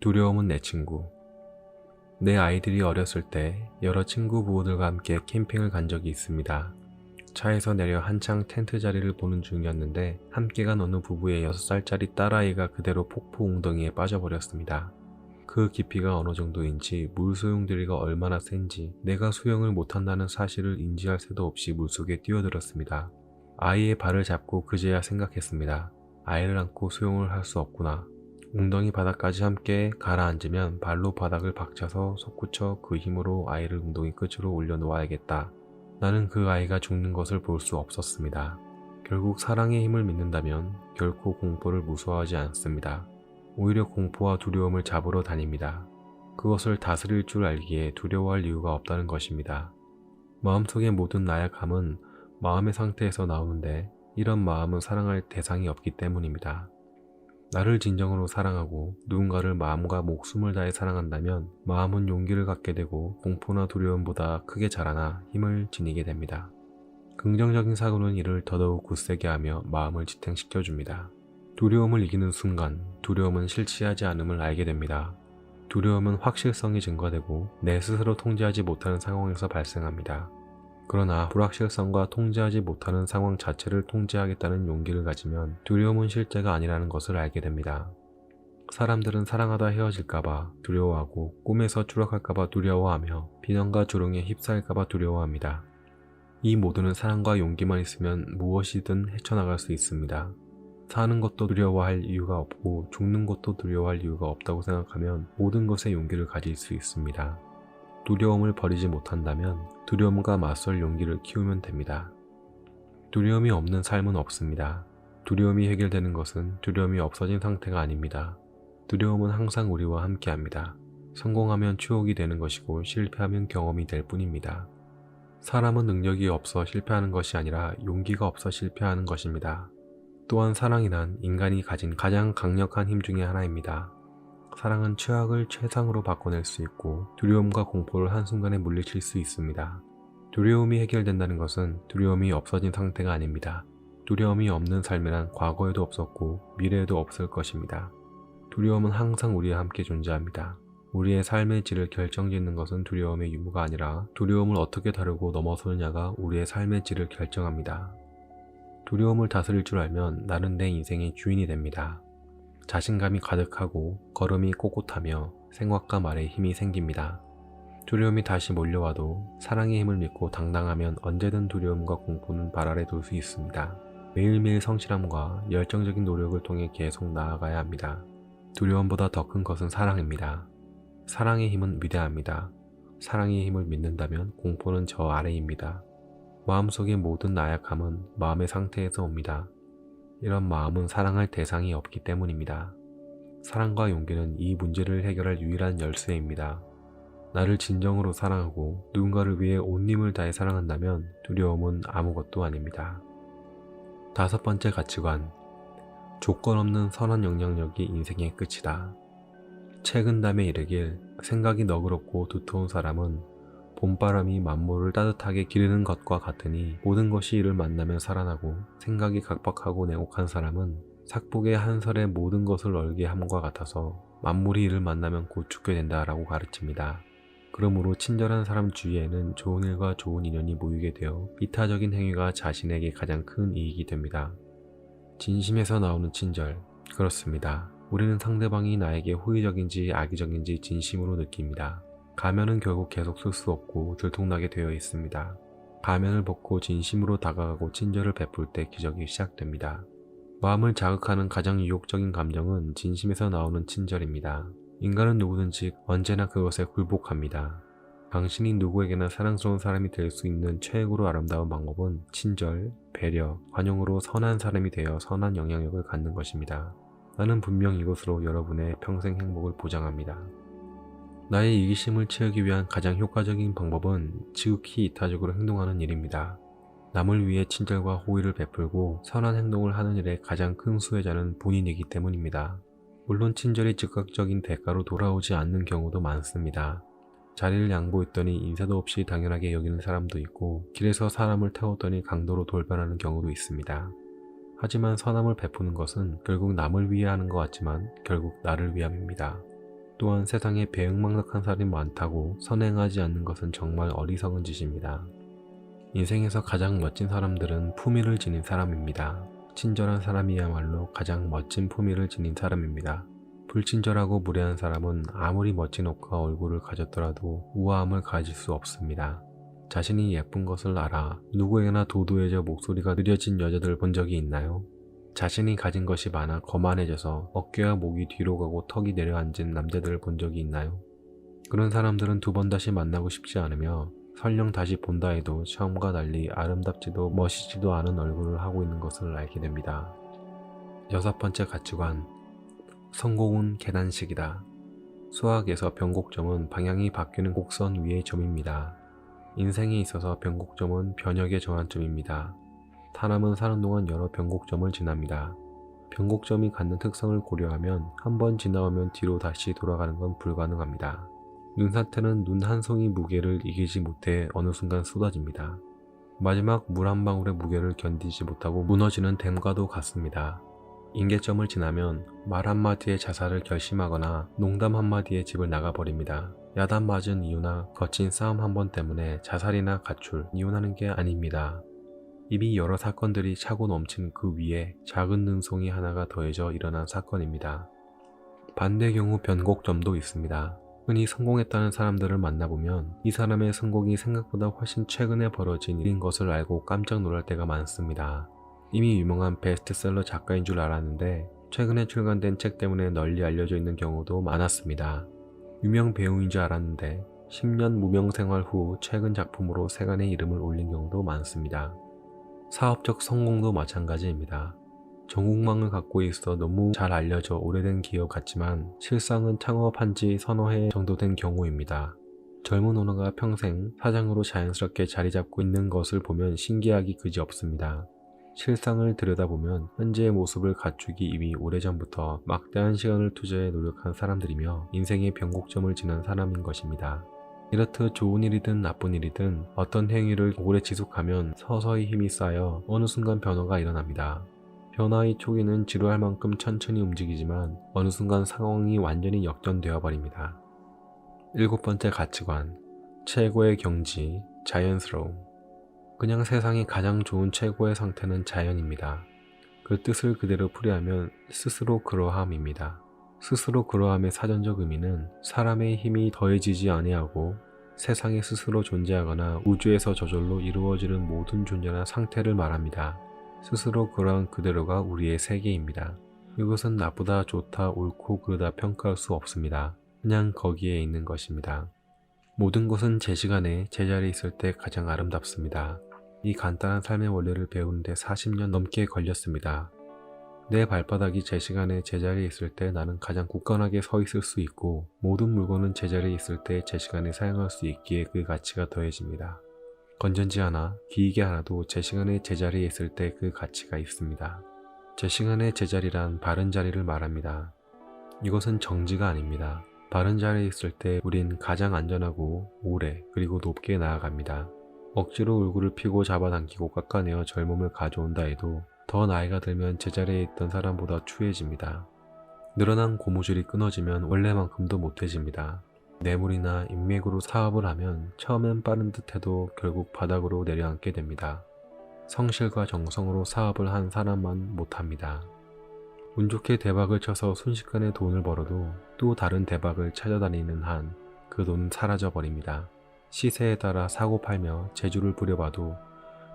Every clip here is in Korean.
두려움은 내 친구. 내 아이들이 어렸을 때 여러 친구 부부들과 함께 캠핑을 간 적이 있습니다. 차에서 내려 한창 텐트 자리를 보는 중이었는데 함께 간 어느 부부의 6살짜리 딸아이가 그대로 폭포 웅덩이에 빠져버렸습니다. 그 깊이가 어느 정도인지 물 소용돌이가 얼마나 센지 내가 수영을 못한다는 사실을 인지할 새도 없이 물속에 뛰어들었습니다. 아이의 발을 잡고 그제야 생각했습니다. 아이를 안고 수영을 할 수 없구나. 웅덩이 바닥까지 함께 가라앉으면 발로 바닥을 박차서 솟구쳐 그 힘으로 아이를 웅덩이 끝으로 올려놓아야겠다. 나는 그 아이가 죽는 것을 볼 수 없었습니다. 결국 사랑의 힘을 믿는다면 결코 공포를 무서워하지 않습니다. 오히려 공포와 두려움을 잡으러 다닙니다. 그것을 다스릴 줄 알기에 두려워할 이유가 없다는 것입니다. 마음속의 모든 나약함은 마음의 상태에서 나오는데 이런 마음은 사랑할 대상이 없기 때문입니다. 나를 진정으로 사랑하고 누군가를 마음과 목숨을 다해 사랑한다면 마음은 용기를 갖게 되고 공포나 두려움보다 크게 자라나 힘을 지니게 됩니다. 긍정적인 사고는 이를 더더욱 굳세게 하며 마음을 지탱시켜줍니다. 두려움을 이기는 순간 두려움은 실체하지 않음을 알게 됩니다. 두려움은 확실성이 증가되고 내 스스로 통제하지 못하는 상황에서 발생합니다. 그러나 불확실성과 통제하지 못하는 상황 자체를 통제하겠다는 용기를 가지면 두려움은 실제가 아니라는 것을 알게 됩니다. 사람들은 사랑하다 헤어질까봐 두려워하고 꿈에서 추락할까봐 두려워하며 비난과 조롱에 휩싸일까봐 두려워합니다. 이 모두는 사랑과 용기만 있으면 무엇이든 헤쳐나갈 수 있습니다. 사는 것도 두려워할 이유가 없고 죽는 것도 두려워할 이유가 없다고 생각하면 모든 것에 용기를 가질 수 있습니다. 두려움을 버리지 못한다면 두려움과 맞설 용기를 키우면 됩니다. 두려움이 없는 삶은 없습니다. 두려움이 해결되는 것은 두려움이 없어진 상태가 아닙니다. 두려움은 항상 우리와 함께합니다. 성공하면 추억이 되는 것이고 실패하면 경험이 될 뿐입니다. 사람은 능력이 없어 실패하는 것이 아니라 용기가 없어 실패하는 것입니다. 또한 사랑이란 인간이 가진 가장 강력한 힘 중에 하나입니다. 사랑은 최악을 최상으로 바꿔낼 수 있고 두려움과 공포를 한순간에 물리칠 수 있습니다. 두려움이 해결된다는 것은 두려움이 없어진 상태가 아닙니다. 두려움이 없는 삶이란 과거에도 없었고 미래에도 없을 것입니다. 두려움은 항상 우리와 함께 존재합니다. 우리의 삶의 질을 결정짓는 것은 두려움의 유무가 아니라 두려움을 어떻게 다루고 넘어서느냐가 우리의 삶의 질을 결정합니다. 두려움을 다스릴 줄 알면 나는 내 인생의 주인이 됩니다. 자신감이 가득하고 걸음이 꼿꼿하며 생각과 말에 힘이 생깁니다. 두려움이 다시 몰려와도 사랑의 힘을 믿고 당당하면 언제든 두려움과 공포는 발 아래 둘 수 있습니다. 매일매일 성실함과 열정적인 노력을 통해 계속 나아가야 합니다. 두려움보다 더 큰 것은 사랑입니다. 사랑의 힘은 위대합니다. 사랑의 힘을 믿는다면 공포는 저 아래입니다. 마음속의 모든 나약함은 마음의 상태에서 옵니다. 이런 마음은 사랑할 대상이 없기 때문입니다. 사랑과 용기는 이 문제를 해결할 유일한 열쇠입니다. 나를 진정으로 사랑하고 누군가를 위해 온 힘을 다해 사랑한다면 두려움은 아무것도 아닙니다. 5번째 가치관. 조건 없는 선한 영향력이 인생의 끝이다. 책은담에 이르길 생각이 너그럽고 두터운 사람은 봄바람이 만물을 따뜻하게 기르는 것과 같으니 모든 것이 이를 만나면 살아나고 생각이 각박하고 냉혹한 사람은 삭복의 한 설에 모든 것을 얼게 함과 같아서 만물이 이를 만나면 곧 죽게 된다라고 가르칩니다. 그러므로 친절한 사람 주위에는 좋은 일과 좋은 인연이 모이게 되어 이타적인 행위가 자신에게 가장 큰 이익이 됩니다. 진심에서 나오는 친절. 그렇습니다. 우리는 상대방이 나에게 호의적인지 악의적인지 진심으로 느낍니다. 가면은 결국 계속 쓸 수 없고 들통나게 되어 있습니다. 가면을 벗고 진심으로 다가가고 친절을 베풀 때 기적이 시작됩니다. 마음을 자극하는 가장 유혹적인 감정은 진심에서 나오는 친절입니다. 인간은 누구든지 언제나 그것에 굴복합니다. 당신이 누구에게나 사랑스러운 사람이 될 수 있는 최고로 아름다운 방법은 친절, 배려, 관용으로 선한 사람이 되어 선한 영향력을 갖는 것입니다. 나는 분명 이것으로 여러분의 평생 행복을 보장합니다. 나의 이기심을 채우기 위한 가장 효과적인 방법은 지극히 이타적으로 행동하는 일입니다. 남을 위해 친절과 호의를 베풀고 선한 행동을 하는 일의 가장 큰 수혜자는 본인이기 때문입니다. 물론 친절이 즉각적인 대가로 돌아오지 않는 경우도 많습니다. 자리를 양보했더니 인사도 없이 당연하게 여기는 사람도 있고 길에서 사람을 태웠더니 강도로 돌변하는 경우도 있습니다. 하지만 선함을 베푸는 것은 결국 남을 위해 하는 것 같지만 결국 나를 위함입니다. 또한 세상에 배은망덕한 사람이 많다고 선행하지 않는 것은 정말 어리석은 짓입니다. 인생에서 가장 멋진 사람들은 품위를 지닌 사람입니다. 친절한 사람이야말로 가장 멋진 품위를 지닌 사람입니다. 불친절하고 무례한 사람은 아무리 멋진 옷과 얼굴을 가졌더라도 우아함을 가질 수 없습니다. 자신이 예쁜 것을 알아 누구에게나 도도해져 목소리가 느려진 여자들 본 적이 있나요? 자신이 가진 것이 많아 거만해져서 어깨와 목이 뒤로 가고 턱이 내려앉은 남자들을 본 적이 있나요? 그런 사람들은 두 번 다시 만나고 싶지 않으며 설령 다시 본다 해도 처음과 달리 아름답지도 멋있지도 않은 얼굴을 하고 있는 것을 알게 됩니다. 6번째 가치관, 성공은 계단식이다. 수학에서 변곡점은 방향이 바뀌는 곡선 위의 점입니다. 인생에 있어서 변곡점은 변혁의 전환점입니다. 사람은 사는 동안 여러 변곡점을 지납니다. 변곡점이 갖는 특성을 고려하면 한 번 지나오면 뒤로 다시 돌아가는 건 불가능합니다. 눈사태는 눈 한 송이 무게를 이기지 못해 어느 순간 쏟아집니다. 마지막 물 한 방울의 무게를 견디지 못하고 무너지는 댐과도 같습니다. 임계점을 지나면 말 한마디에 자살을 결심하거나 농담 한마디에 집을 나가버립니다. 야단 맞은 이유나 거친 싸움 한 번 때문에 자살이나 가출, 이혼하는 게 아닙니다. 이미 여러 사건들이 차고 넘친 그 위에 작은 눈송이 하나가 더해져 일어난 사건입니다. 반대 경우 변곡점도 있습니다. 흔히 성공했다는 사람들을 만나보면 이 사람의 성공이 생각보다 훨씬 최근에 벌어진 일인 것을 알고 깜짝 놀랄 때가 많습니다. 이미 유명한 베스트셀러 작가인 줄 알았는데 최근에 출간된 책 때문에 널리 알려져 있는 경우도 많았습니다. 유명 배우인 줄 알았는데 10년 무명 생활 후 최근 작품으로 세간의 이름을 올린 경우도 많습니다. 사업적 성공도 마찬가지입니다. 전국망을 갖고 있어 너무 잘 알려져 오래된 기업 같지만 실상은 창업한 지 서너 해 정도 된 경우입니다. 젊은 오너가 평생 사장으로 자연스럽게 자리 잡고 있는 것을 보면 신기하기 그지없습니다. 실상을 들여다보면 현재의 모습을 갖추기 이미 오래전부터 막대한 시간을 투자해 노력한 사람들이며 인생의 변곡점을 지난 사람인 것입니다. 이렇듯 좋은 일이든 나쁜 일이든 어떤 행위를 오래 지속하면 서서히 힘이 쌓여 어느 순간 변화가 일어납니다. 변화의 초기는 지루할 만큼 천천히 움직이지만 어느 순간 상황이 완전히 역전되어 버립니다. 7번째 가치관, 최고의 경지, 자연스러움. 그냥 세상에 가장 좋은 최고의 상태는 자연입니다. 그 뜻을 그대로 풀이하면 스스로 그러함입니다. 스스로 그러함의 사전적 의미는 사람의 힘이 더해지지 아니하고 세상에 스스로 존재하거나 우주에서 저절로 이루어지는 모든 존재나 상태를 말합니다. 스스로 그러한 그대로가 우리의 세계입니다. 이것은 나쁘다, 좋다, 옳고 그르다 평가할 수 없습니다. 그냥 거기에 있는 것입니다. 모든 것은 제 시간에 제자리에 있을 때 가장 아름답습니다. 이 간단한 삶의 원리를 배우는데 40년 넘게 걸렸습니다. 내 발바닥이 제 시간에 제자리에 있을 때 나는 가장 굳건하게 서 있을 수 있고 모든 물건은 제자리에 있을 때 제 시간에 사용할 수 있기에 그 가치가 더해집니다. 건전지 하나, 기계 하나도 제 시간에 제자리에 있을 때 그 가치가 있습니다. 제 시간의 제자리란 바른 자리를 말합니다. 이것은 정지가 아닙니다. 바른 자리에 있을 때 우린 가장 안전하고 오래 그리고 높게 나아갑니다. 억지로 얼굴을 피고 잡아당기고 깎아내어 젊음을 가져온다 해도 더 나이가 들면 제자리에 있던 사람보다 추해집니다. 늘어난 고무줄이 끊어지면 원래만큼도 못해집니다. 뇌물이나 인맥으로 사업을 하면 처음엔 빠른 듯해도 결국 바닥으로 내려앉게 됩니다. 성실과 정성으로 사업을 한 사람만 못합니다. 운 좋게 대박을 쳐서 순식간에 돈을 벌어도 또 다른 대박을 찾아다니는 한 그 돈은 사라져 버립니다. 시세에 따라 사고 팔며 재주를 부려봐도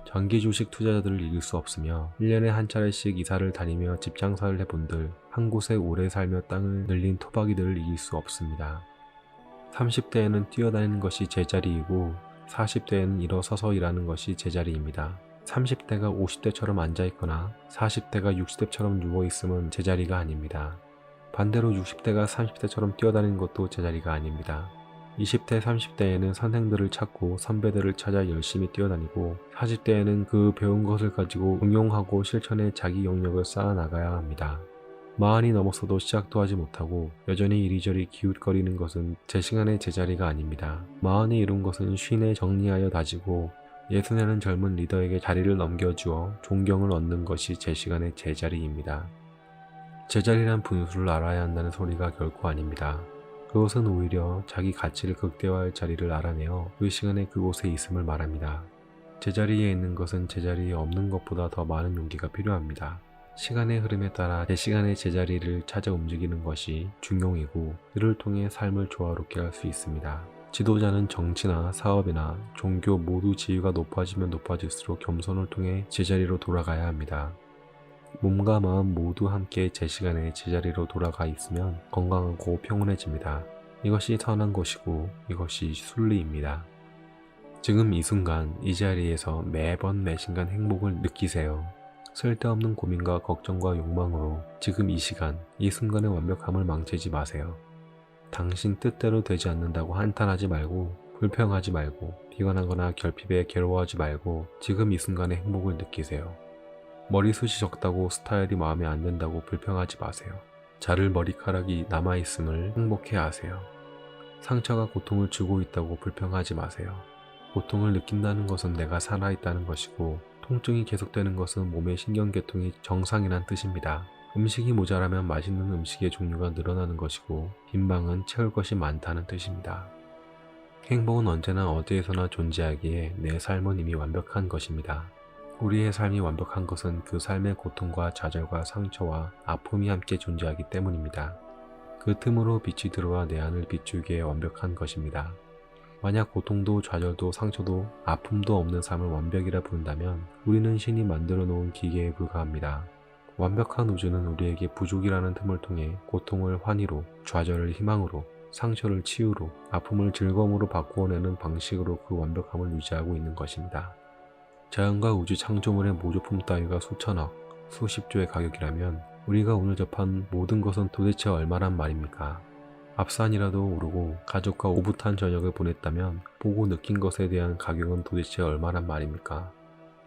장기 주식 투자자들을 이길 수 없으며 1년에 한 차례씩 이사를 다니며 집 장사를 해본들 한 곳에 오래 살며 땅을 늘린 토박이들을 이길 수 없습니다. 30대에는 뛰어다니는 것이 제자리이고 40대에는 일어서서 일하는 것이 제자리입니다. 30대가 50대처럼 앉아있거나 40대가 60대처럼 누워있음은 제자리가 아닙니다. 반대로 60대가 30대처럼 뛰어다니는 것도 제자리가 아닙니다. 20대, 30대에는 선생들을 찾고 선배들을 찾아 열심히 뛰어다니고 40대에는 그 배운 것을 가지고 응용하고 실천해 자기 영역을 쌓아나가야 합니다. 40이 넘었어도 시작도 하지 못하고 여전히 이리저리 기웃거리는 것은 제 시간의 제자리가 아닙니다. 40에 이룬 것은 50에 정리하여 다지고 60에는 젊은 리더에게 자리를 넘겨주어 존경을 얻는 것이 제 시간의 제자리입니다. 제자리란 분수를 알아야 한다는 소리가 결코 아닙니다. 그것은 오히려 자기 가치를 극대화할 자리를 알아내어 그 시간에 그곳에 있음을 말합니다. 제자리에 있는 것은 제자리에 없는 것보다 더 많은 용기가 필요합니다. 시간의 흐름에 따라 제 시간의 제자리를 찾아 움직이는 것이 중용이고 이를 통해 삶을 조화롭게 할 수 있습니다. 지도자는 정치나 사업이나 종교 모두 지위가 높아지면 높아질수록 겸손을 통해 제자리로 돌아가야 합니다. 몸과 마음 모두 함께 제 시간에 제자리로 돌아가 있으면 건강하고 평온해집니다. 이것이 선한 것이고 이것이 순리입니다. 지금 이 순간 이 자리에서 매번 매순간 행복을 느끼세요. 쓸데없는 고민과 걱정과 욕망으로 지금 이 시간, 이 순간의 완벽함을 망치지 마세요. 당신 뜻대로 되지 않는다고 한탄하지 말고 불평하지 말고 비관하거나 결핍에 괴로워하지 말고 지금 이 순간의 행복을 느끼세요. 머리숱이 적다고 스타일이 마음에 안 든다고 불평하지 마세요. 자를 머리카락이 남아있음을 행복해 하세요. 상처가 고통을 주고 있다고 불평하지 마세요. 고통을 느낀다는 것은 내가 살아있다는 것이고 통증이 계속되는 것은 몸의 신경계통이 정상이란 뜻입니다. 음식이 모자라면 맛있는 음식의 종류가 늘어나는 것이고 빈 방은 채울 것이 많다는 뜻입니다. 행복은 언제나 어디에서나 존재하기에 내 삶은 이미 완벽한 것입니다. 우리의 삶이 완벽한 것은 그 삶의 고통과 좌절과 상처와 아픔이 함께 존재하기 때문입니다. 그 틈으로 빛이 들어와 내 안을 비추기에 완벽한 것입니다. 만약 고통도 좌절도 상처도 아픔도 없는 삶을 완벽이라 부른다면 우리는 신이 만들어 놓은 기계에 불과합니다. 완벽한 우주는 우리에게 부족이라는 틈을 통해 고통을 환희로, 좌절을 희망으로, 상처를 치유로, 아픔을 즐거움으로 바꾸어내는 방식으로 그 완벽함을 유지하고 있는 것입니다. 자연과 우주 창조물의 모조품 따위가 수천억, 수십조의 가격이라면 우리가 오늘 접한 모든 것은 도대체 얼마란 말입니까? 앞산이라도 오르고 가족과 오붓한 저녁을 보냈다면 보고 느낀 것에 대한 가격은 도대체 얼마란 말입니까?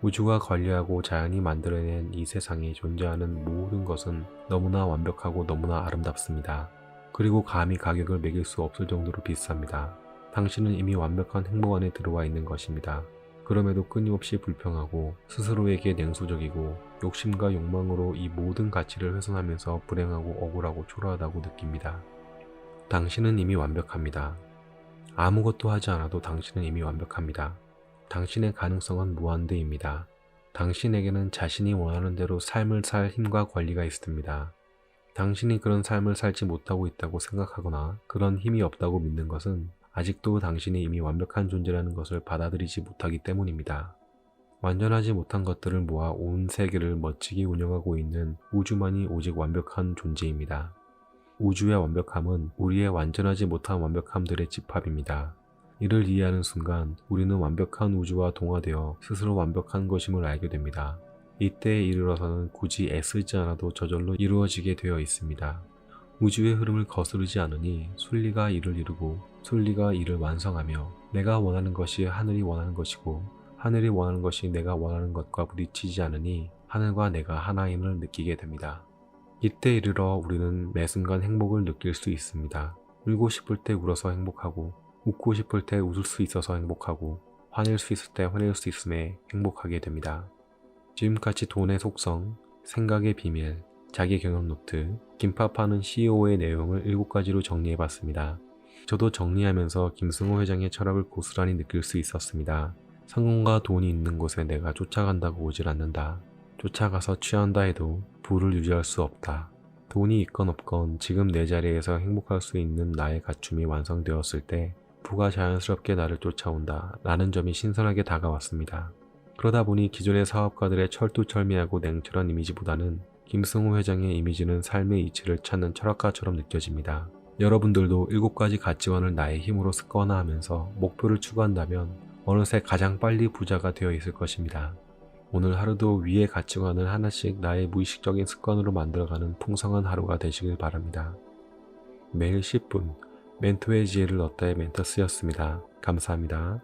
우주가 관리하고 자연이 만들어낸 이 세상에 존재하는 모든 것은 너무나 완벽하고 너무나 아름답습니다. 그리고 감히 가격을 매길 수 없을 정도로 비쌉니다. 당신은 이미 완벽한 행복 안에 들어와 있는 것입니다. 그럼에도 끊임없이 불평하고 스스로에게 냉소적이고 욕심과 욕망으로 이 모든 가치를 훼손하면서 불행하고 억울하고 초라하다고 느낍니다. 당신은 이미 완벽합니다. 아무것도 하지 않아도 당신은 이미 완벽합니다. 당신의 가능성은 무한대입니다. 당신에게는 자신이 원하는 대로 삶을 살 힘과 권리가 있습니다. 당신이 그런 삶을 살지 못하고 있다고 생각하거나 그런 힘이 없다고 믿는 것은 아직도 당신이 이미 완벽한 존재라는 것을 받아들이지 못하기 때문입니다. 완전하지 못한 것들을 모아 온 세계를 멋지게 운영하고 있는 우주만이 오직 완벽한 존재입니다. 우주의 완벽함은 우리의 완전하지 못한 완벽함들의 집합입니다. 이를 이해하는 순간 우리는 완벽한 우주와 동화되어 스스로 완벽한 것임을 알게 됩니다. 이때에 이르러서는 굳이 애쓰지 않아도 저절로 이루어지게 되어 있습니다. 우주의 흐름을 거스르지 않으니 순리가 이를 이루고 순리가 이를 완성하며 내가 원하는 것이 하늘이 원하는 것이고 하늘이 원하는 것이 내가 원하는 것과 부딪히지 않으니 하늘과 내가 하나임을 느끼게 됩니다. 이때 이르러 우리는 매 순간 행복을 느낄 수 있습니다. 울고 싶을 때 울어서 행복하고 웃고 싶을 때 웃을 수 있어서 행복하고 화낼 수 있을 때 화낼 수 있음에 행복하게 됩니다. 지금까지 돈의 속성, 생각의 비밀, 자기 경험 노트, 김밥 파는 CEO의 내용을 7가지로 정리해봤습니다. 저도 정리하면서 김승호 회장의 철학을 고스란히 느낄 수 있었습니다. 성공과 돈이 있는 곳에 내가 쫓아간다고 오질 않는다. 쫓아가서 취한다 해도 부를 유지할 수 없다. 돈이 있건 없건 지금 내 자리에서 행복할 수 있는 나의 갖춤이 완성되었을 때 부가 자연스럽게 나를 쫓아온다 라는 점이 신선하게 다가왔습니다. 그러다 보니 기존의 사업가들의 철두철미하고 냉철한 이미지보다는 김승호 회장의 이미지는 삶의 이치를 찾는 철학가처럼 느껴집니다. 여러분들도 7가지 가치관을 나의 힘으로 습관화하면서 목표를 추구한다면 어느새 가장 빨리 부자가 되어 있을 것입니다. 오늘 하루도 위의 가치관을 하나씩 나의 무의식적인 습관으로 만들어가는 풍성한 하루가 되시길 바랍니다. 매일 10분 멘토의 지혜를 얻다의 멘토스였습니다. 감사합니다.